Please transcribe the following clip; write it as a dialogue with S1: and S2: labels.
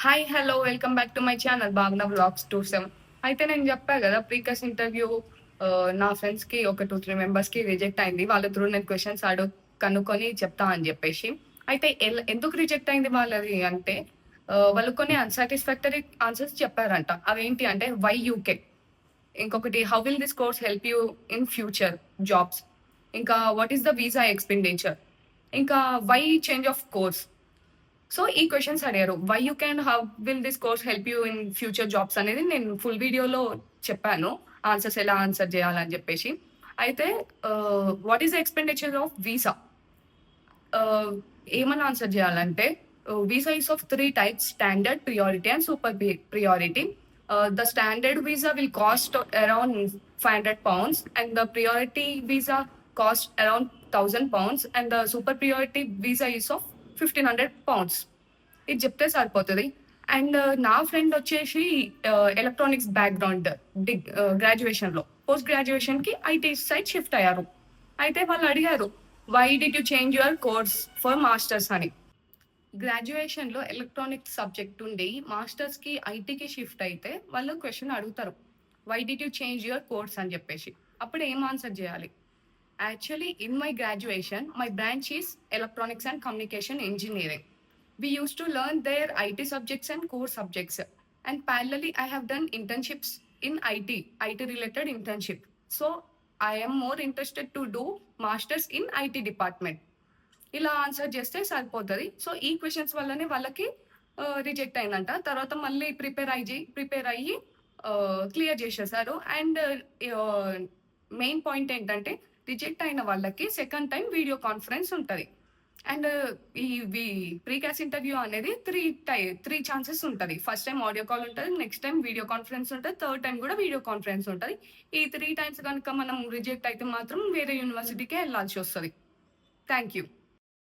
S1: Hi! Hello! Welcome back to my channel 'భావన vlogs 27'. అయితే నేను చెప్పా గదా! ప్రీకాస్ట్ ఇంటర్వ్యూ నా ఫ్రెండ్స్‌కి ఒక 2, 3 మెంబర్స్‌కి రిజెక్ట్ అయింది. వాళ్ళ త్రూ నేను క్వెషన్స్ కనుక్కొని చెప్తా అని జెప్పేసి. అయితే ఎందుకు రిజెక్ట్ అయింది వాళ్ళది అంటే వాళ్ళు కొన్ని అన్‌సాటిస్ఫాక్టరీ ఆన్సర్స్ చెప్పారంట. అవేంటి అంటే వై యూకే, ఇంకొకటి how will this course help you in future jobs, ఇంకా what is the visa expenditure, ఇంకా why change of course. So, ఈ క్వెషన్స్ అడిగారు. Why you can how will this course help you in future jobs అనేది నేను full వీడియోలో చెప్పాను. Answers ఎలా answer చేయాలని చెప్పేసి. అయితే what is the expenditure of visa? ఏమని ఆన్సర్ చేయాలంటే visa is of 3 types: standard, priority and super priority. The standard visa will cost around £500 and the priority visa cost around £1000 and the super priority visa is of £1500. ఇది చెప్తే సరిపోతది. And నా friend వచ్చేసి electronics background గ్రాడ్యుయేషన్‌లో. Post గ్రాడ్యుయేషన్‌కి IT side shift అయ్యారు. అయితే వాళ్ళు అడిగారు, "why did you change your course for masters" అని. గ్రాడ్యుయేషన్‌లో ఎలక్ట్రానిక్స్ సబ్జెక్ట్ ఉండి మాస్టర్స్‌కి ఐటీకి షిఫ్ట్ అయితే వాళ్ళు క్వెషన్ అడుగుతారు. "Why did you change your course" అని చెప్పేసి. అప్పుడు ఏం ఆన్సర్ చేయాలి? Actually in my graduation my branch is electronics and communication engineering. We used to learn their IT subjects and core subjects. And parallelly, I have done internships in IT related internship. So I am more interested to do masters in IT department. ఇలా answer చేస్తే సరిపోతది. So, ఈ questions వల్లనే వాళ్ళకి reject అయిందంట. తర్వాత మళ్ళీ prepare అయ్యి క్లియర్ చేసేసారు. అండ్ ఆహ్, మెయిన్ పాయింట్ ఏంటంటే రిజెక్ట్ అయిన వాళ్ళకి సెకండ్ టైమ్ వీడియో కాన్ఫరెన్స్ ఉంటది. అండ్ ఇవి ప్రీకాస్ట్ ఇంటర్వ్యూ అనేది 3 ఛాన్సెస్ ఉంటది. ఫస్ట్ టైమ్ ఆడియో కాల్ ఉంటది. నెక్స్ట్ టైమ్ వీడియో కాన్ఫరెన్స్ ఉంటది. థర్డ్ టైమ్ గూడా వీడియో కాన్ఫరెన్స్ ఉంటది. ఈ 3 టైమ్స్ గనుక మనం రిజెక్ట్ అయితే మాత్రం వేరే యూనివర్సిటీకే ఎళ్ళాల్సొస్తది. Thank you.